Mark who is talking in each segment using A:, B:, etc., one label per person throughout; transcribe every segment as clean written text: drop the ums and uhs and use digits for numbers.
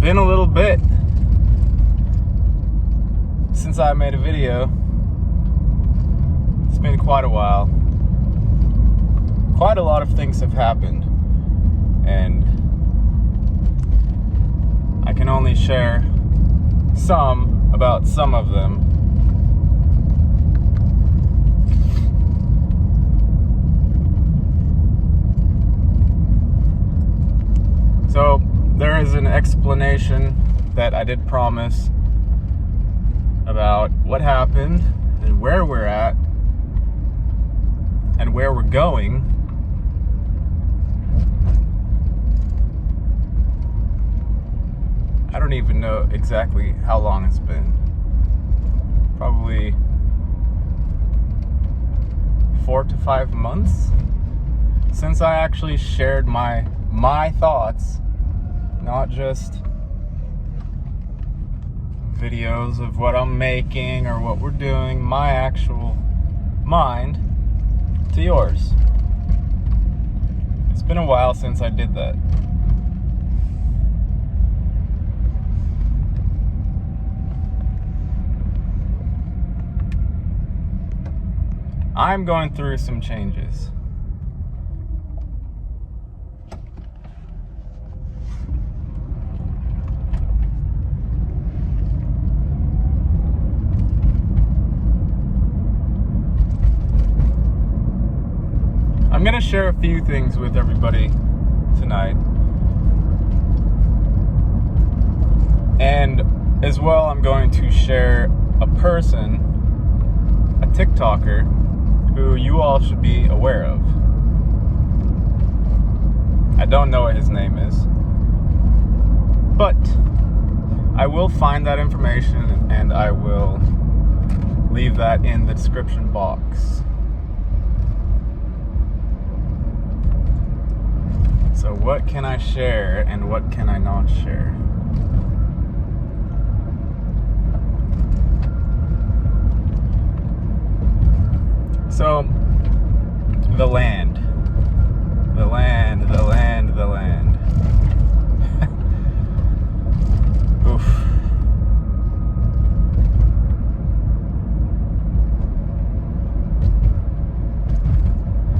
A: been a little bit since I made a video. It's been quite a while. Quite a lot of things have happened, and I can only share some about some of them. So there is an explanation that I did promise about what happened and where we're at and where we're going. I don't even know exactly how long it's been. Probably 4 to 5 months since I actually shared my thoughts, not just videos of what I'm making or what we're doing, my actual mind to yours. It's been a while since I did that. I'm going through some changes. I'm going to share a few things with everybody tonight. And as well, I'm going to share a person, a TikToker, who you all should be aware of. I don't know what his name is, but I will find that information and I will leave that in the description box. So what can I share and what can I not share? So, the land. Oof.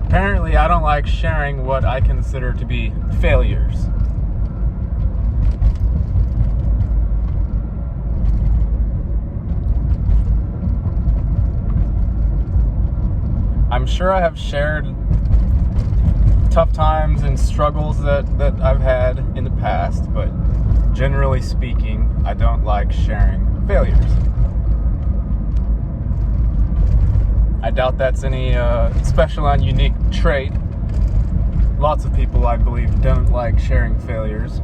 A: Apparently, I don't like sharing what I consider to be failures. I'm sure I have shared tough times and struggles that I've had in the past, but generally speaking, I don't like sharing failures. I doubt that's any special and unique trait. Lots of people, I believe, don't like sharing failures.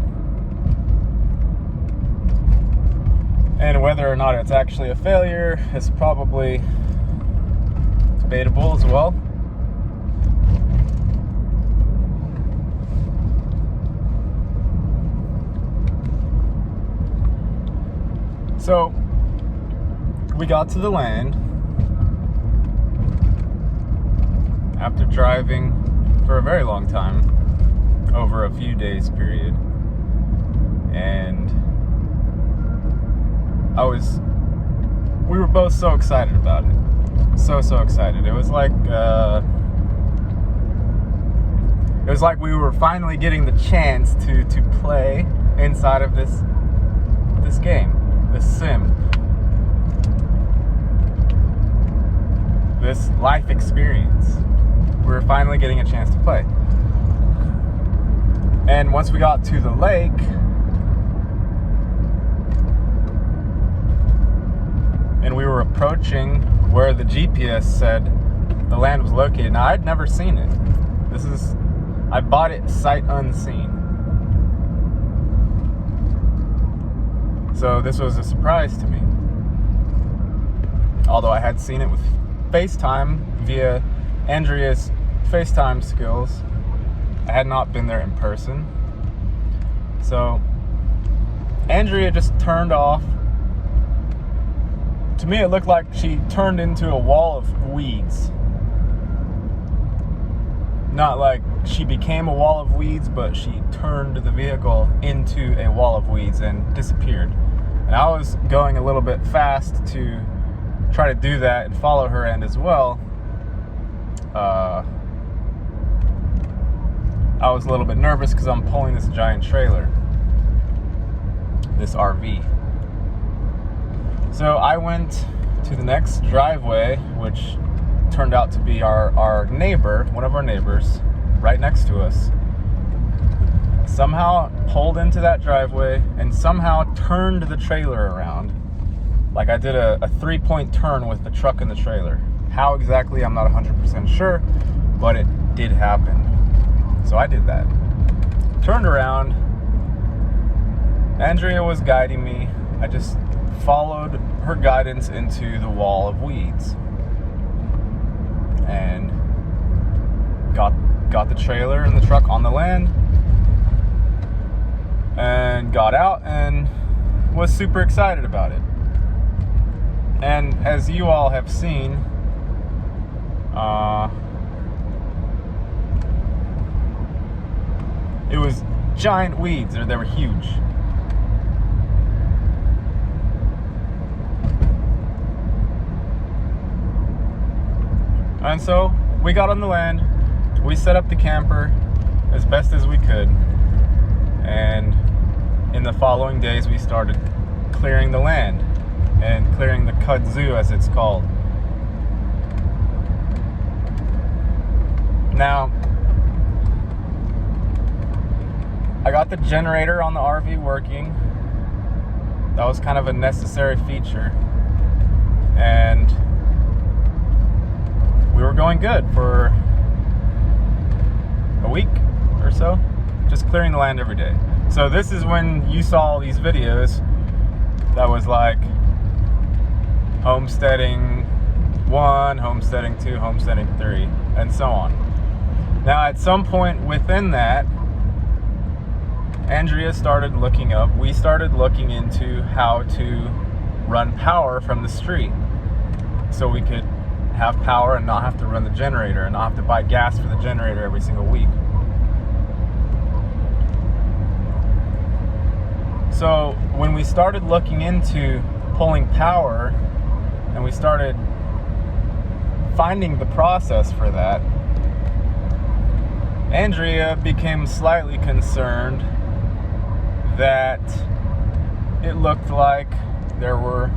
A: And whether or not it's actually a failure is probably debatable as well. So we got to the land after driving for a very long time, over a few days period, and we were both so excited about it. So excited. It was like we were finally getting the chance to play inside of this game, this sim, this life experience. We were finally getting a chance to play. And once we got to the lake, and we were approaching where the GPS said the land was located. Now, I'd never seen it. I bought it sight unseen. So this was a surprise to me. Although I had seen it with FaceTime via Andrea's FaceTime skills, I had not been there in person. So Andrea just turned off. To me, it looked like she turned into a wall of weeds. Not like she became a wall of weeds, but she turned the vehicle into a wall of weeds and disappeared. And I was going a little bit fast to try to do that and follow her end as well. I was a little bit nervous because I'm pulling this giant trailer, this RV. So I went to the next driveway, which turned out to be our neighbor, one of our neighbors, right next to us. Somehow pulled into that driveway and somehow turned the trailer around. Like I did a 3-point turn with the truck and the trailer. How exactly, I'm not 100% sure, but it did happen. So I did that. Turned around. Andrea was guiding me. I just followed her guidance into the wall of weeds. And got the trailer and the truck on the land. And got out and was super excited about it. And as you all have seen, it was giant weeds, or they were huge. And so we got on the land, we set up the camper as best as we could, and in the following days we started clearing the land and clearing the kudzu, as it's called. Now, I got the generator on the RV working. That was kind of a necessary feature. And we were going good for a week or so, just clearing the land every day. So this is when you saw these videos that was like homesteading 1, homesteading 2, homesteading 3, and so on. Now at some point within that, Andrea started looking up, we started looking into how to run power from the street so we could have power and not have to run the generator and not have to buy gas for the generator every single week. So when we started looking into pulling power and we started finding the process for that, Andrea became slightly concerned that it looked like there were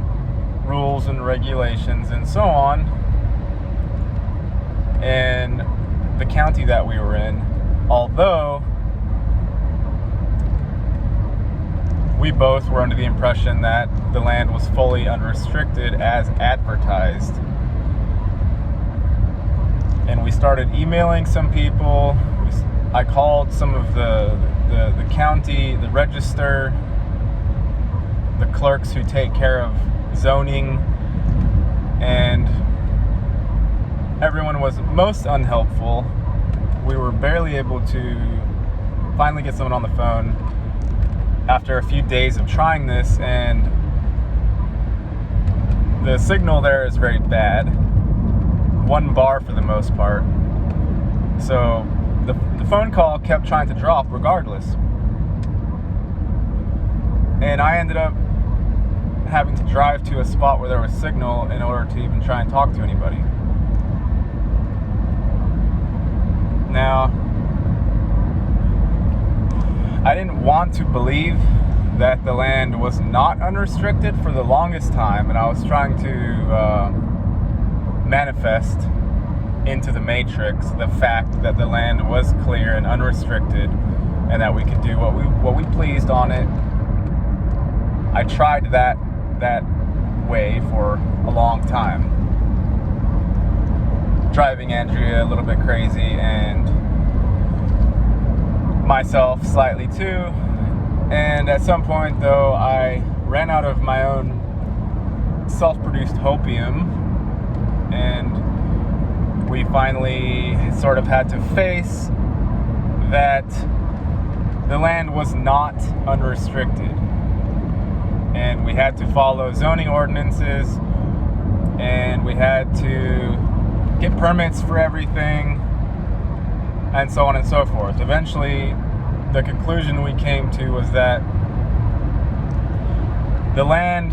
A: rules and regulations and so on in the county that we were in, although we both were under the impression that the land was fully unrestricted as advertised. And we started emailing some people. I called some of the county, the register, the clerks who take care of zoning, and everyone was most unhelpful. We were barely able to finally get someone on the phone after a few days of trying this, and the signal there is very bad. 1 bar for the most part. So the phone call kept trying to drop regardless. And I ended up having to drive to a spot where there was signal in order to even try and talk to anybody. Now, I didn't want to believe that the land was not unrestricted for the longest time, and I was trying to manifest into the matrix the fact that the land was clear and unrestricted and that we could do what we pleased on it. I tried that way for a long time, driving Andrea a little bit crazy and myself slightly too. And at some point though, I ran out of my own self-produced hopium, and we finally sort of had to face that the land was not unrestricted, and we had to follow zoning ordinances, and we had to get permits for everything, and so on and so forth. Eventually, the conclusion we came to was that the land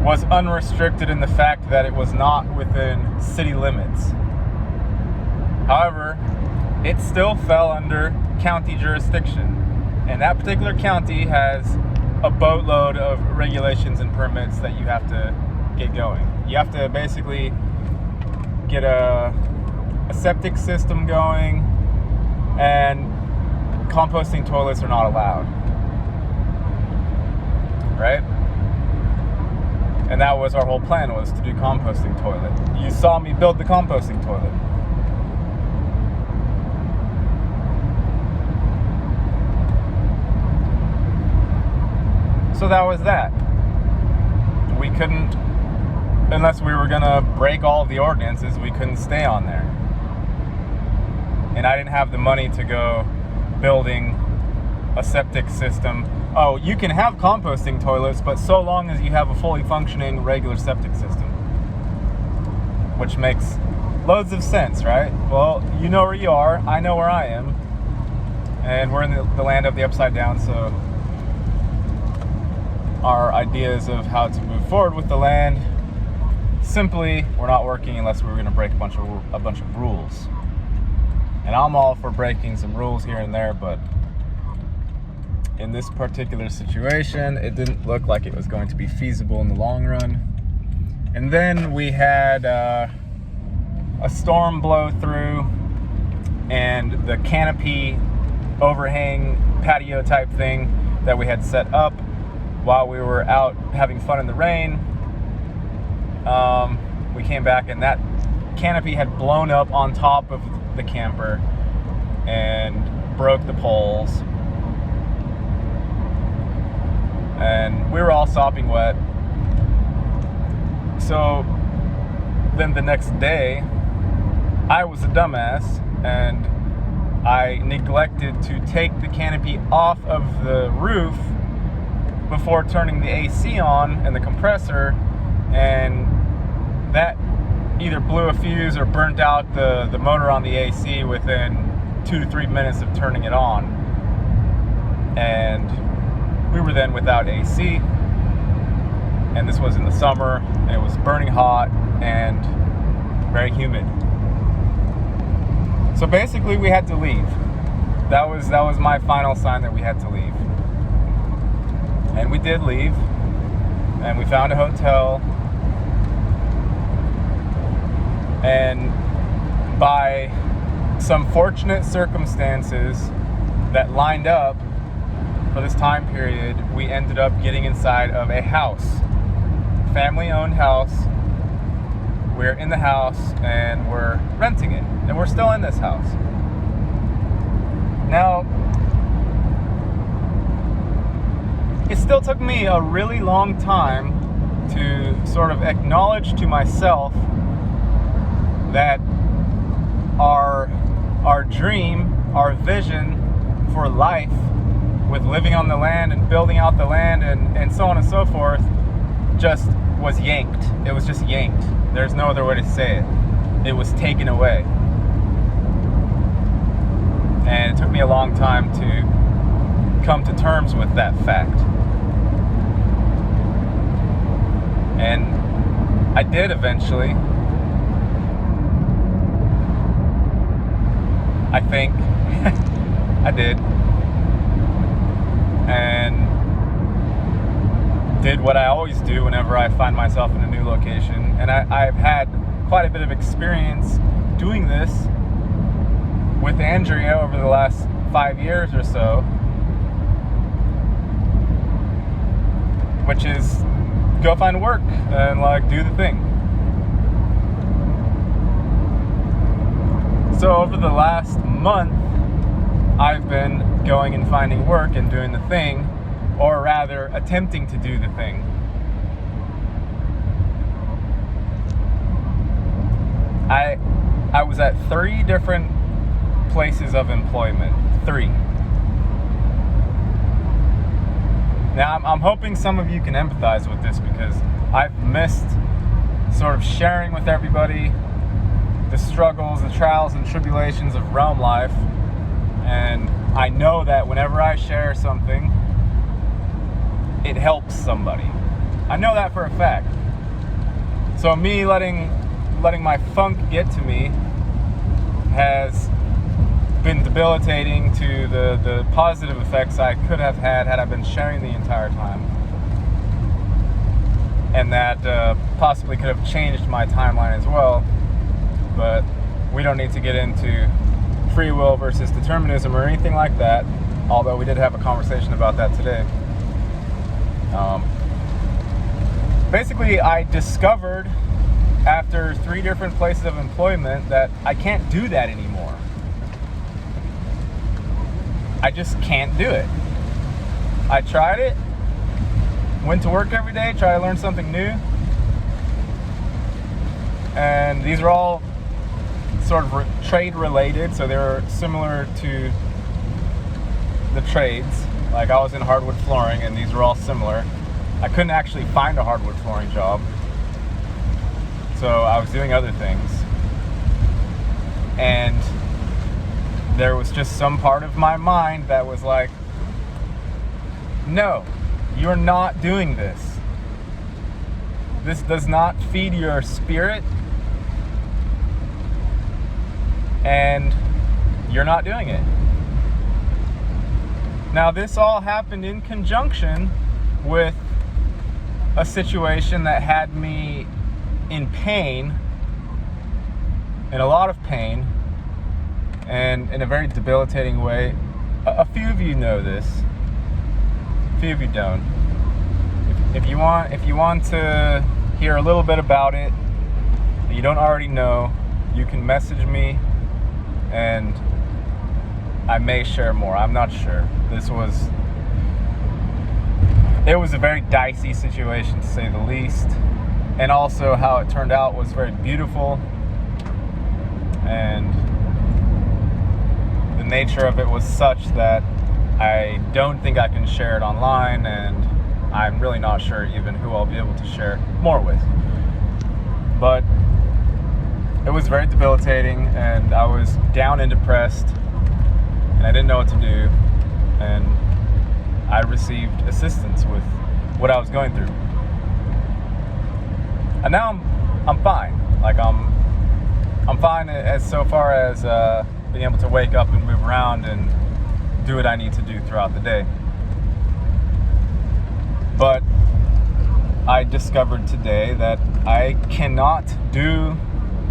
A: was unrestricted in the fact that it was not within city limits. However, it still fell under county jurisdiction, and that particular county has a boatload of regulations and permits that you have to get going. You have to basically get a septic system going, and composting toilets are not allowed, right? And that was our whole plan, was to do composting toilet. You saw me build the composting toilet. So that was that. We couldn't, unless we were gonna break all of the ordinances, we couldn't stay on there. And I didn't have the money to go building a septic system. Oh, you can have composting toilets, but so long as you have a fully functioning regular septic system. Which makes loads of sense, right? Well, you know where you are, I know where I am. And we're in the land of the upside down, so our ideas of how to move forward with the land simply were not working unless we were going to break a bunch of rules. And I'm all for breaking some rules here and there, but in this particular situation, it didn't look like it was going to be feasible in the long run. And then we had a storm blow through, and the canopy overhang patio type thing that we had set up while we were out having fun in the rain, we came back and that canopy had blown up on top of the camper and broke the poles, and we were all sopping wet. So then the next day, I was a dumbass and I neglected to take the canopy off of the roof before turning the AC on and the compressor, and that either blew a fuse or burnt out the motor on the AC within 2 to 3 minutes of turning it on. And we were then without AC, and this was in the summer, and it was burning hot and very humid. So basically we had to leave. That was my final sign that we had to leave. And we did leave, and we found a hotel, and by some fortunate circumstances that lined up for this time period, we ended up getting inside of a house, family-owned house. We're in the house and we're renting it, and we're still in this house. Now, it still took me a really long time to sort of acknowledge to myself that our dream, our vision for life with living on the land and building out the land and so on and so forth just was yanked. It was just yanked. There's no other way to say it. It was taken away. And it took me a long time to come to terms with that fact. And I did eventually. I think I did. And did what I always do whenever I find myself in a new location. And I've had quite a bit of experience doing this with Andrea over the last 5 years or so, which is go find work and like do the thing. So over the last month, I've been going and finding work and doing the thing, or rather attempting to do the thing. I was at 3 different places of employment. 3. Now I'm hoping some of you can empathize with this, because I've missed sort of sharing with everybody the struggles, the trials and tribulations of realm life. And I know that whenever I share something, it helps somebody. I know that for a fact. So me letting my funk get to me has been debilitating to the positive effects I could have had I been sharing the entire time. And that possibly could have changed my timeline as well. But we don't need to get into free will versus determinism or anything like that, although we did have a conversation about that today. Basically, I discovered after 3 different places of employment that I can't do that anymore. I just can't do it. I tried it, went to work every day, tried to learn something new, and these are all sort of trade related, so they're similar to the trades. Like I was in hardwood flooring and these were all similar. I couldn't actually find a hardwood flooring job, so I was doing other things, and there was just some part of my mind that was like, no, you're not doing this. This does not feed your spirit, and you're not doing it. Now, this all happened in conjunction with a situation that had me in pain, in a lot of pain, and in a very debilitating way. A few of you know this, a few of you don't. If you want to hear a little bit about it that you don't already know, you can message me and I may share more. I'm not sure. It was a very dicey situation, to say the least, and also how it turned out was very beautiful, and the nature of it was such that I don't think I can share it online, and I'm really not sure even who I'll be able to share more with. But it was very debilitating, and I was down and depressed, and I didn't know what to do, and I received assistance with what I was going through. And now I'm fine. Like I'm fine as so far as being able to wake up and move around and do what I need to do throughout the day. But I discovered today that I cannot do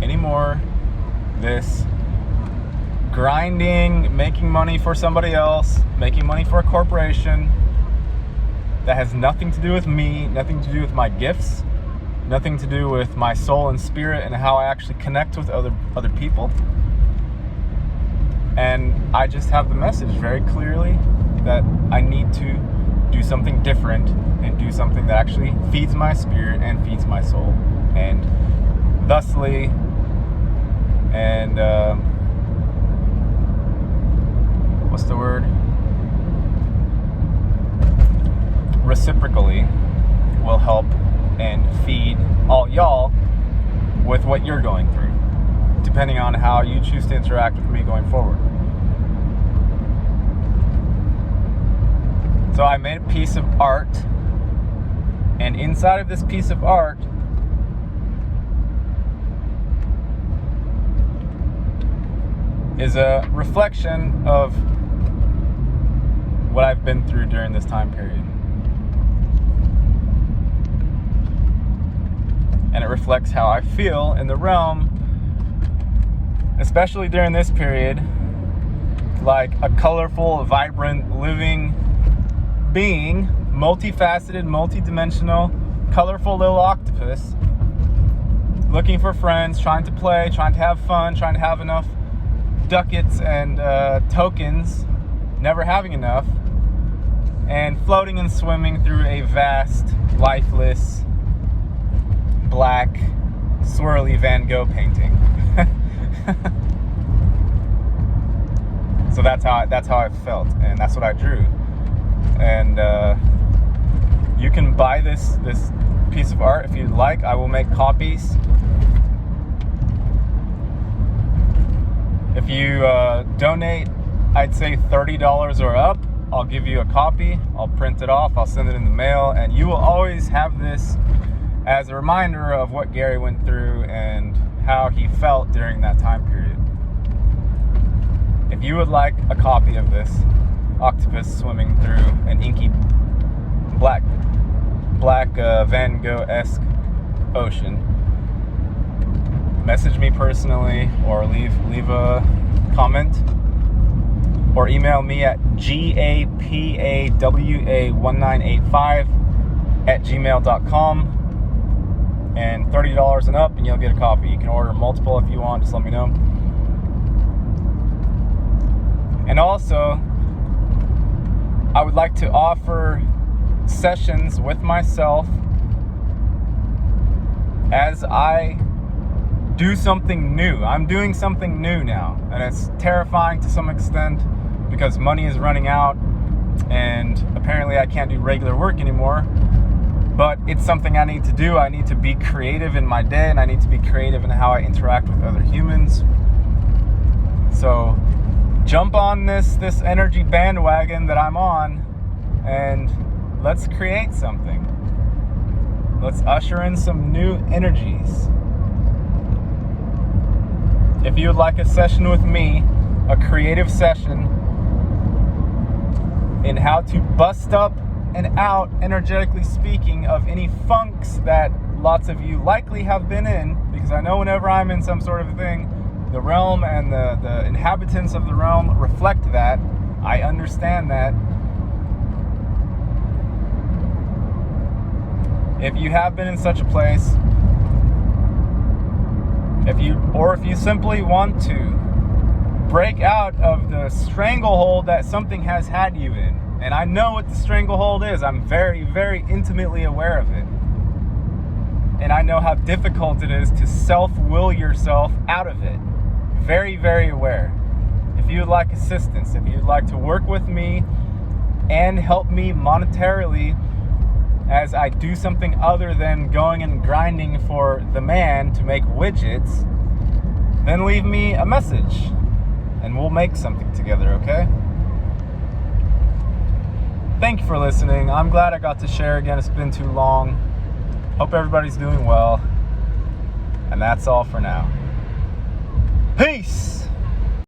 A: anymore this grinding, making money for somebody else, making money for a corporation that has nothing to do with me, nothing to do with my gifts, nothing to do with my soul and spirit and how I actually connect with other people. And I just have the message very clearly that I need to do something different and do something that actually feeds my spirit and feeds my soul. And thusly, and what's the word? Reciprocally will help and feed all y'all with what you're going through, depending on how you choose to interact with me going forward. So I made a piece of art, and inside of this piece of art is a reflection of what I've been through during this time period. And it reflects how I feel in the realm, especially during this period, like a colorful, vibrant, living being, multifaceted, multidimensional, colorful little octopus, looking for friends, trying to play, trying to have fun, trying to have enough ducats and tokens, never having enough, and floating and swimming through a vast, lifeless, black, swirly Van Gogh painting. So that's how I felt, and that's what I drew. And you can buy this piece of art if you'd like. I will make copies If you donate, I'd say $30 or up, I'll give you a copy. I'll print it off, I'll send it in the mail, and you will always have this as a reminder of what Gary went through and how he felt during that time period. If you would like a copy of this octopus swimming through an inky black Van Gogh-esque ocean, message me personally or leave a comment, or email me at gapawa1985@gmail.com, and $30 and up and you'll get a copy. You can order multiple if you want, just let me know. And also, I would like to offer sessions with myself as I do something new. I'm doing something new now, and it's terrifying to some extent because money is running out and apparently I can't do regular work anymore. But it's something I need to do. I need to be creative in my day, and I need to be creative in how I interact with other humans. So jump on this energy bandwagon that I'm on, and let's create something. Let's usher in some new energies. If you would like a session with me, a creative session in how to bust up and out, energetically speaking, of any funks that lots of you likely have been in, because I know whenever I'm in some sort of thing, the realm and the inhabitants of the realm reflect that. I understand that. If you have been in such a place, if you simply want to break out of the stranglehold that something has had you in, and I know what the stranglehold is. I'm very, very intimately aware of it. And I know how difficult it is to self-will yourself out of it. Very, very aware. If you would like assistance, if you'd like to work with me and help me monetarily as I do something other than going and grinding for the man to make widgets, then leave me a message and we'll make something together, okay? Thank you for listening. I'm glad I got to share again. It's been too long. Hope everybody's doing well. And that's all for now.